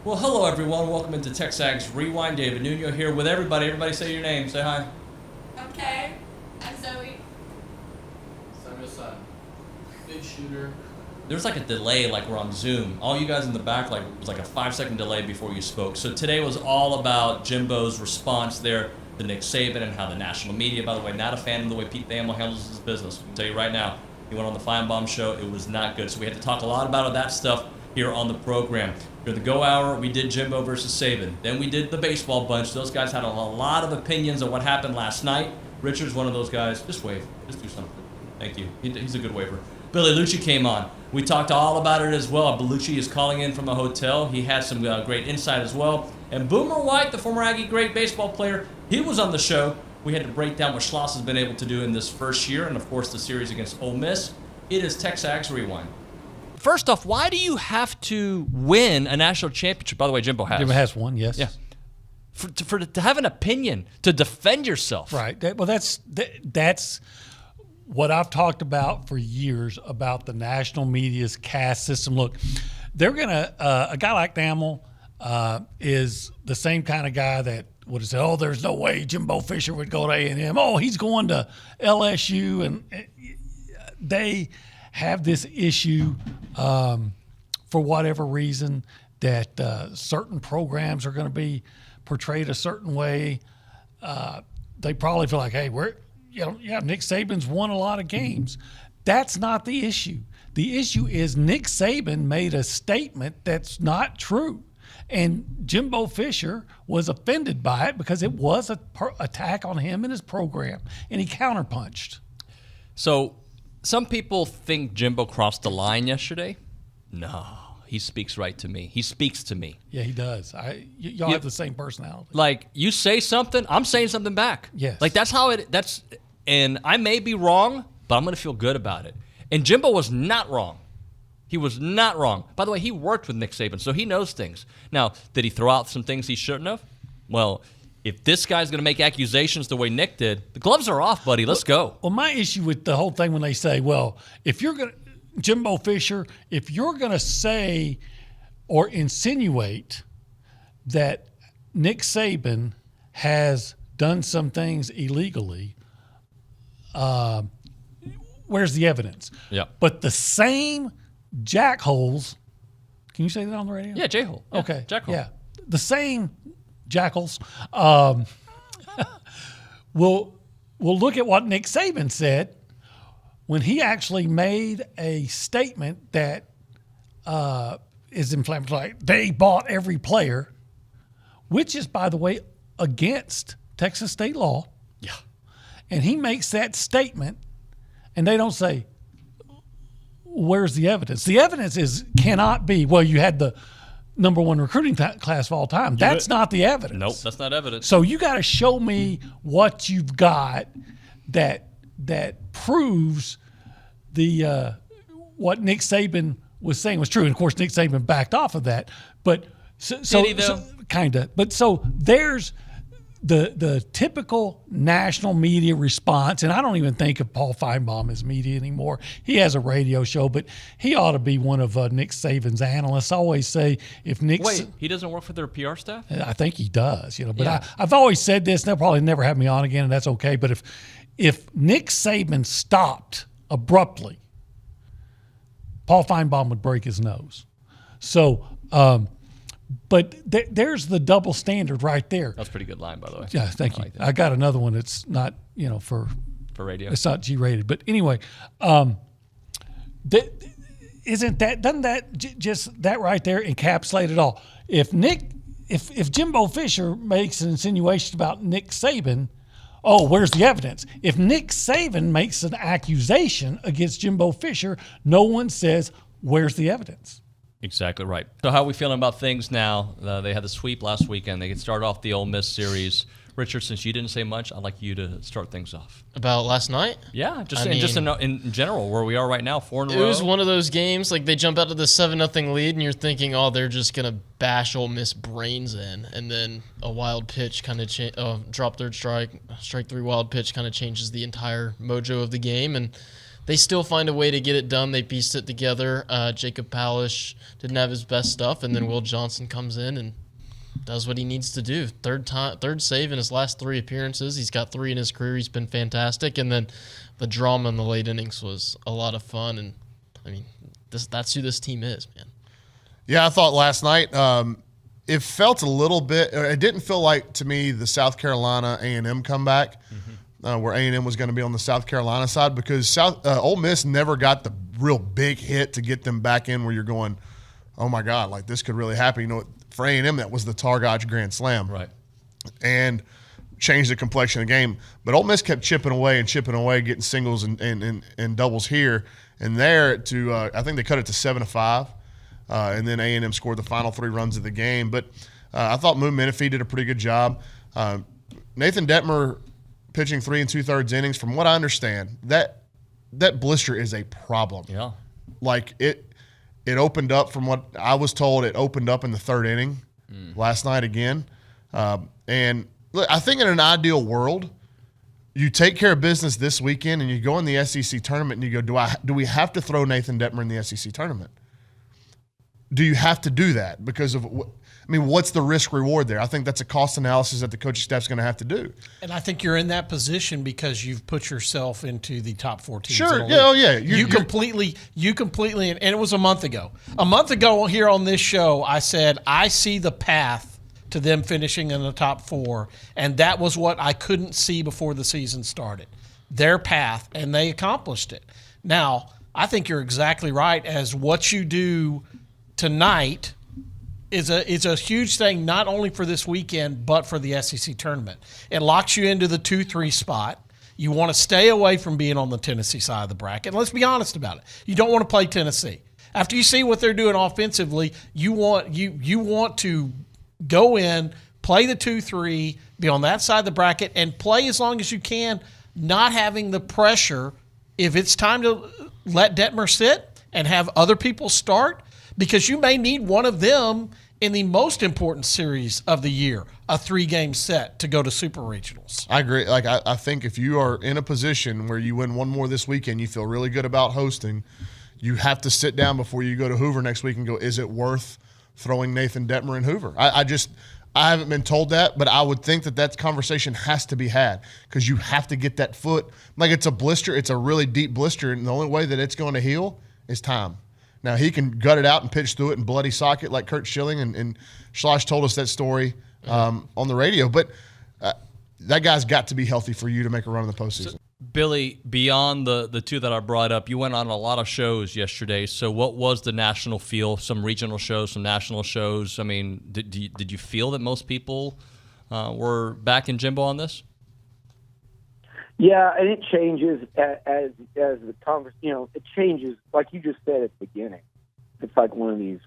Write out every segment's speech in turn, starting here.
Well, hello everyone. Welcome into TexAgs Rewind. David Nuno here with everybody. Everybody say your name. Say hi. I'm Kay. I'm Zoe. Samuel, big shooter. There's like a delay, like we're on Zoom. All you guys in the back, like it was like a 5-second delay before you spoke. So today was all about Jimbo's response there to Nick Saban and how the national media, by the way, not a fan of the way Pete Thamel handles his business. I can tell you right now, he went on the Feinbaum show. It was not good. So we had to talk a lot about that stuff here on the program. During the Go Hour, we did Jimbo versus Saban. Then we did the baseball bunch. Those guys had a lot of opinions on what happened last night. Richard's one of those guys. Just wave. Just do something. Thank you. He's a good waver. Billy Liucci came on. We talked all about it as well. Liucci is calling in from a hotel. He had some great insight as well. And Boomer White, the former Aggie great baseball player, he was on the show. We had to break down what Schloss has been able to do in this first year and, of course, the series against Ole Miss. It is TexAgs Rewind. First off, why do you have to win a national championship? By the way, Jimbo has. Jimbo has one, yes. Yeah. To have an opinion, to defend yourself. Right. That's what I've talked about for years about the national media's caste system. Look, they're going to a guy like Thamel is the same kind of guy that would have said, oh, there's no way Jimbo Fisher would go to A&M. Oh, he's going to LSU. And they have this issue for whatever reason that certain programs are going to be portrayed a certain way. They probably feel like, hey, Nick Saban's won a lot of games. That's not the issue. The issue is Nick Saban made a statement that's not true. And Jimbo Fisher was offended by it because it was an attack on him and his program, and he counterpunched. So some people think Jimbo crossed the line yesterday. No, he speaks right to me. He speaks to me. Yeah, he does. Y'all have the same personality. Like, you say something, I'm saying something back. Yes. Like, and I may be wrong, but I'm going to feel good about it. And Jimbo was not wrong. He was not wrong. By the way, he worked with Nick Saban, so he knows things. Now, did he throw out some things he shouldn't have? Well, if this guy's going to make accusations the way Nick did, the gloves are off, buddy. Let's go. Well, my issue with the whole thing when they say, well, if you're going to, Jimbo Fisher, if you're going to say or insinuate that Nick Saban has done some things illegally, where's the evidence? Yeah. But the same jackholes, can you say that on the radio? Yeah, J-hole. Yeah, okay. Jackhole. Yeah. The same jackals will look at what Nick Saban said when he actually made a statement that is inflammatory. Like, they bought every player, which is, by the way, against Texas state law. Yeah. And he makes that statement, and they don't say, where's the evidence? The evidence cannot be, well, you had the number one recruiting class of all time. That's not the evidence. Nope, that's not evidence. So you got to show me what you've got that proves the what Nick Saban was saying was true. And of course, Nick Saban backed off of that. But so kind of. But so there's the typical national media response, and I don't even think of Paul Feinbaum as media anymore. He has a radio show, but he ought to be one of Nick Saban's analysts. I always say if Nick he doesn't work for their PR staff? I think he does, But yeah. I've always said this, and they'll probably never have me on again, and that's okay. But if Nick Saban stopped abruptly, Paul Feinbaum would break his nose. So, but there's the double standard right there. That's a pretty good line, by the way. Yeah, thank you. Like I got another one that's not, for radio. It's not G-rated. But anyway, doesn't that just that right there encapsulate it all? If Jimbo Fisher makes an insinuation about Nick Saban, oh, where's the evidence? If Nick Saban makes an accusation against Jimbo Fisher, no one says, where's the evidence? Exactly right. So how are we feeling about things now? They had the sweep last weekend. They could start off the Ole Miss series. Richard, since you didn't say much, I'd like you to start things off. About last night? Yeah, just in general, where we are right now, 4 in a row. It was one of those games, like they jump out to the 7-0 lead, and you're thinking, oh, they're just going to bash Ole Miss brains in. And then a wild pitch kind of drop third strike 3 wild pitch kind of changes the entire mojo of the game. And they still find a way to get it done. They pieced it together. Jacob Palish didn't have his best stuff, and then Will Johnson comes in and does what he needs to do. Third save in his last 3 appearances. He's got 3 in his career. He's been fantastic. And then the drama in the late innings was a lot of fun. And, I mean, that's who this team is, man. Yeah, I thought last night it felt a little bit – it didn't feel like, to me, the South Carolina A&M comeback where A&M was going to be on the South Carolina side because Ole Miss never got the real big hit to get them back in where you're going, oh, my God, like this could really happen. You know, for A&M, that was the Targach Grand Slam. Right. And changed the complexion of the game. But Ole Miss kept chipping away, getting singles and doubles here and there to I think they cut it to 7-5. And then A&M scored the final 3 runs of the game. But I thought Moon Menifee did a pretty good job. Nathan Detmer pitching 3 2/3 innings. From what I understand, that blister is a problem. Yeah. Like it opened up from what I was told. It opened up in the 3rd inning last night again. And look, I think in an ideal world, you take care of business this weekend and you go in the SEC tournament and you go, do we have to throw Nathan Detmer in the SEC tournament? Do you have to do that? Because of, what's the risk reward there? I think that's a cost analysis that the coaching staff's going to have to do. And I think you're in that position because you've put yourself into the top 14. Sure. Yeah. Oh, yeah. You completely, and it was a month ago. A month ago here on this show, I said, I see the path to them finishing in the top 4. And that was what I couldn't see before the season started. Their path, and they accomplished it. Now, I think you're exactly right as what you do tonight is a huge thing, not only for this weekend, but for the SEC tournament. It locks you into the 2-3 spot. You want to stay away from being on the Tennessee side of the bracket. And let's be honest about it. You don't want to play Tennessee. After you see what they're doing offensively, you want to go in, play the 2-3, be on that side of the bracket, and play as long as you can, not having the pressure if it's time to let Detmer sit and have other people start, because you may need one of them in the most important series of the year, a 3-game set to go to Super Regionals. I agree. Like I think if you are in a position where you win one more this weekend, you feel really good about hosting, you have to sit down before you go to Hoover next week and go, is it worth throwing Nathan Detmer in Hoover? I haven't been told that, but I would think that conversation has to be had because you have to get that foot. Like it's a blister. It's a really deep blister, and the only way that it's going to heal is time. Now, he can gut it out and pitch through it and bloody socket like Kurt Schilling, and Schloss told us that story on the radio. But that guy's got to be healthy for you to make a run in the postseason. So, Billy, beyond the 2 that I brought up, you went on a lot of shows yesterday. So what was the national feel? Some regional shows, some national shows. I mean, did you feel that most people were back in Jimbo on this? Yeah, and it changes as the conversation. It changes, like you just said at the beginning. It's like one of these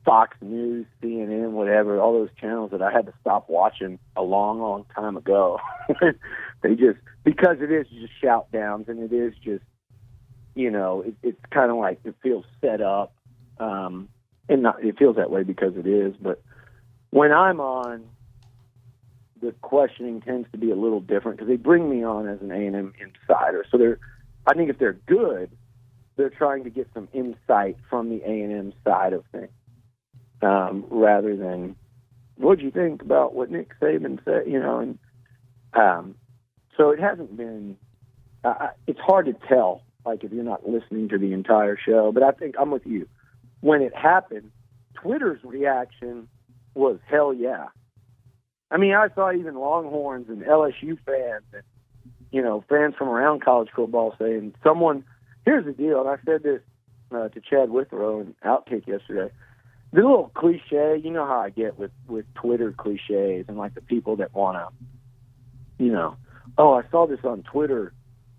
Fox News, CNN, whatever, all those channels that I had to stop watching a long, long time ago. They just, because it is just shout downs, and it is just, it's kind of like it feels set up, and it feels that way because it is. But when I'm on, the questioning tends to be a little different because they bring me on as an A&M insider. So I think if they're good, they're trying to get some insight from the A&M side of things, rather than what'd you think about what Nick Saban said, and so it hasn't been. It's hard to tell, like if you're not listening to the entire show. But I think I'm with you. When it happened, Twitter's reaction was hell yeah. I mean, I saw even Longhorns and LSU fans and, fans from around college football saying, here's the deal, and I said this to Chad Withrow in Outkick yesterday. The little cliche, you know how I get with Twitter cliches and like the people that want to, I saw this on Twitter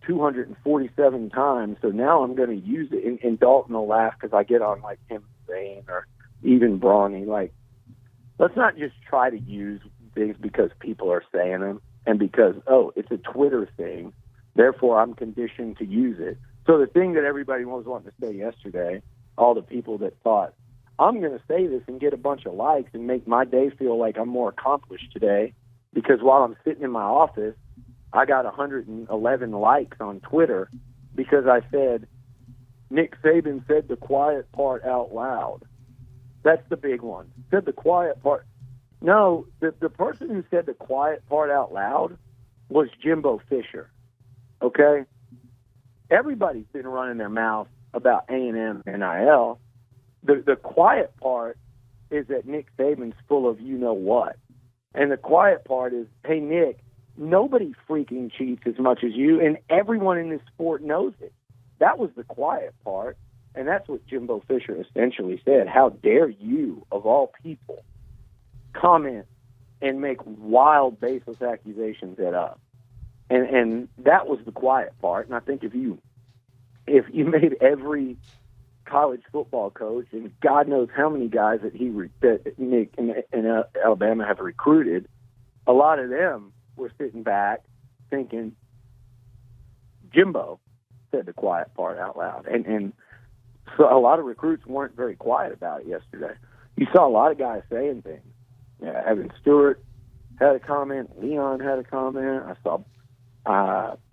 247 times, so now I'm going to use it. And Dalton will laugh because I get on like Tim Zane or even Brawny. Like, let's not just try to use things because people are saying them and because, it's a Twitter thing, therefore I'm conditioned to use it. So the thing that everybody was wanting to say yesterday, all the people that thought, I'm going to say this and get a bunch of likes and make my day feel like I'm more accomplished today because while I'm sitting in my office, I got 111 likes on Twitter. because I said Nick Saban said the quiet part out loud. That's the big one. Said the quiet part. No, the person who said the quiet part out loud was Jimbo Fisher. Okay? Everybody's been running their mouth about A&M NIL. The quiet part is that Nick Saban's full of you-know-what. And the quiet part is, hey, Nick, nobody freaking cheats as much as you, and everyone in this sport knows it. That was the quiet part, and that's what Jimbo Fisher essentially said. How dare you, of all people, comment and make wild, baseless accusations at us? And that was the quiet part. And I think if you made every college football coach, and God knows how many guys that Nick and Alabama have recruited, a lot of them were sitting back thinking, Jimbo said the quiet part out loud. And so a lot of recruits weren't very quiet about it yesterday. You saw a lot of guys saying things. Yeah, Evan Stewart had a comment. Leon had a comment. I saw,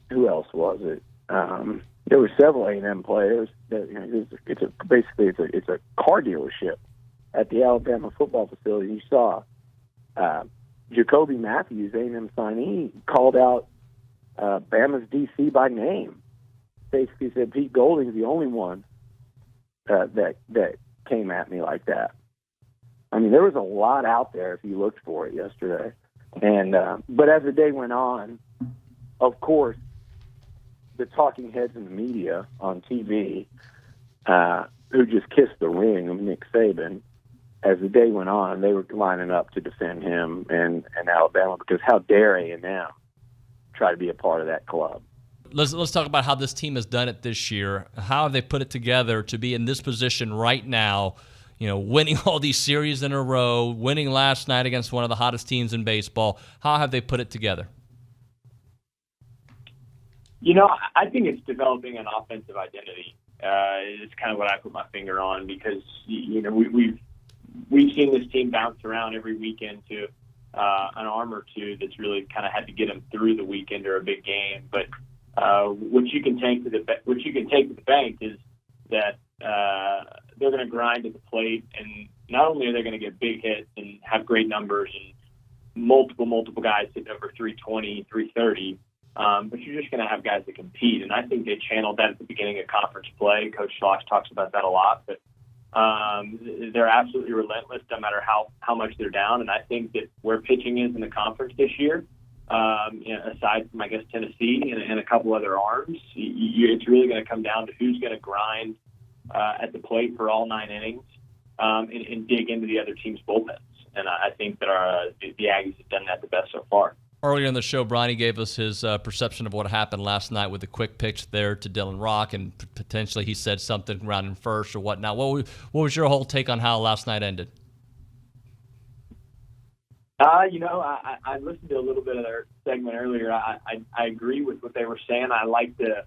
who else was it? There were several A&M players. It's a car dealership at the Alabama football facility. You saw Jacoby Matthews, A&M signee, called out Bama's DC by name. Basically said Pete Golding's the only one that came at me like that. I mean, there was a lot out there if you looked for it yesterday. And but as the day went on, of course, the talking heads in the media on TV who just kissed the ring of Nick Saban, as the day went on, they were lining up to defend him and Alabama, because how dare A&M try to be a part of that club? Let's talk about how this team has done it this year. How have they put it together to be in this position right now, winning all these series in a row, winning last night against one of the hottest teams in baseball? How have they put it together? I think it's developing an offensive identity. It's kind of what I put my finger on, because we've seen this team bounce around every weekend to an arm or two that's really kind of had to get them through the weekend or a big game. But what you can take to the bank is that they're going to grind at the plate, and not only are they going to get big hits and have great numbers and multiple guys hitting over 320, 330. But you're just going to have guys that compete, and I think they channeled that at the beginning of conference play. Coach Schloss talks about that a lot, but they're absolutely relentless no matter how much they're down. And I think that where pitching is in the conference this year, aside from, I guess, Tennessee and a couple other arms, it's really going to come down to who's going to grind at the plate for all 9 innings and dig into the other team's bullpens. And I think that the Aggies have done that the best so far. Earlier in the show, Bronny gave us his perception of what happened last night with the quick pitch there to Dylan Rock, and potentially he said something around in first or whatnot. What was your whole take on how last night ended? I listened to a little bit of their segment earlier. I agree with what they were saying. I like to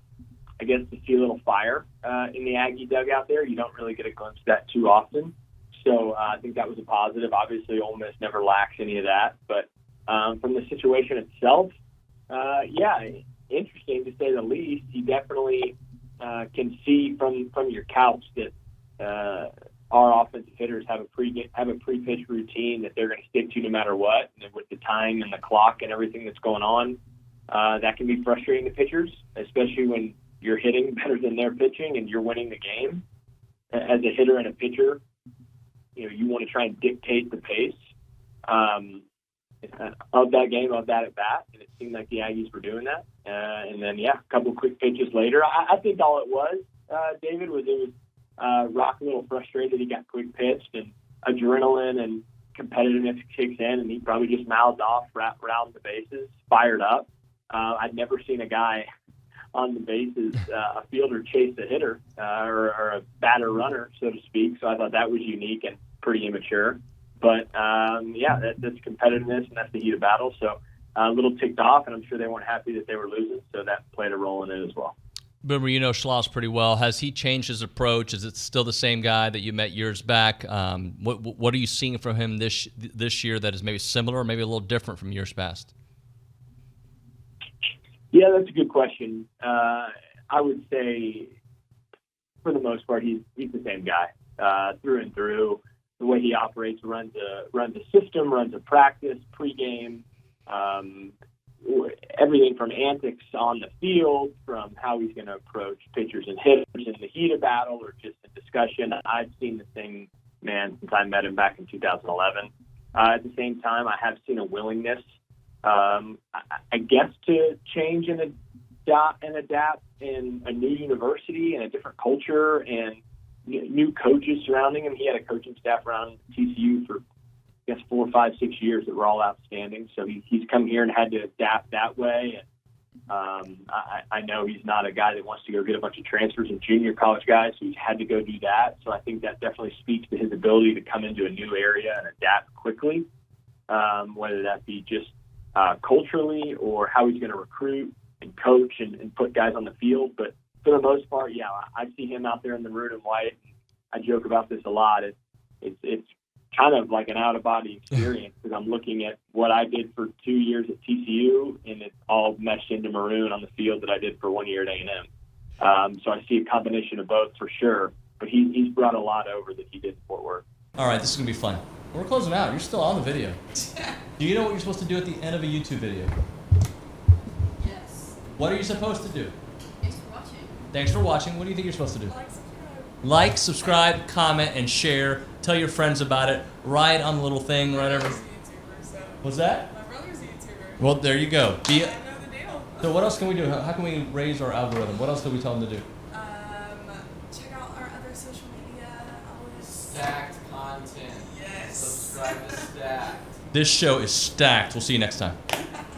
see a little fire in the Aggie dugout there. You don't really get a glimpse of that too often. So I think that was a positive. Obviously, Ole Miss never lacks any of that, but from the situation itself, interesting to say the least. You definitely can see from your couch that our offensive hitters have a pre-pitch routine that they're going to stick to no matter what. And with the time and the clock and everything that's going on, that can be frustrating to pitchers, especially when you're hitting better than they're pitching and you're winning the game. As a hitter and a pitcher, you want to try and dictate the pace of that game, of that at bat, and it seemed like the Aggies were doing that. And then, a couple of quick pitches later, I think all it was, David, was Rock a little frustrated. He got quick pitched, and adrenaline and competitiveness kicks in, and he probably just mouthed off, wrapped around the bases, fired up. I'd never seen a guy on the bases, a fielder chase a hitter or a batter runner, so to speak. So I thought that was unique and pretty immature. But, that's competitiveness, and that's the heat of battle. So a little ticked off, and I'm sure they weren't happy that they were losing, so that played a role in it as well. Boomer, you know Schloss pretty well. Has he changed his approach? Is it still the same guy that you met years back? What are you seeing from him this year that is maybe similar or maybe a little different from years past? Yeah, that's a good question. I would say, for the most part, he's the same guy through and through. The way he operates, runs a system, runs a practice, pregame, everything from antics on the field, from how he's going to approach pitchers and hitters in the heat of battle or just a discussion. I've seen the same man since I met him back in 2011. At the same time, I have seen a willingness, I guess, to change and adapt in a new university and a different culture and new coaches surrounding him. He had a coaching staff around TCU for, I guess, 4, 5, 6 years that were all outstanding. So he's come here and had to adapt that way. And I know he's not a guy that wants to go get a bunch of transfers and junior college guys, so he's had to go do that. So I think that definitely speaks to his ability to come into a new area and adapt quickly, whether that be just culturally or how he's going to recruit and coach and put guys on the field. But for the most part, yeah, I see him out there in the maroon and white. I joke about this a lot. It's kind of like an out-of-body experience because I'm looking at what I did for 2 years at TCU, and it's all meshed into maroon on the field that I did for 1 year at A&M. So I see a combination of both for sure, but he's brought a lot over that he did in Fort Worth. All right, this is going to be fun. We're closing out. You're still on the video. Do you know what you're supposed to do at the end of a YouTube video? Yes. What are you supposed to do? Thanks for watching. Thanks for watching. What do you think you're supposed to do? Like, subscribe. Like, subscribe, comment, and share. Tell your friends about it. Write on the little thing, whatever. My brother's a YouTuber, so. What's that? My brother's a YouTuber. Well, there you go. I know the deal. So what else can we do? How can we raise our algorithm? What else do we tell them to do? Check out our other social media. Always. Stacked content. Yes. Subscribe to Stacked. This show is stacked. We'll see you next time.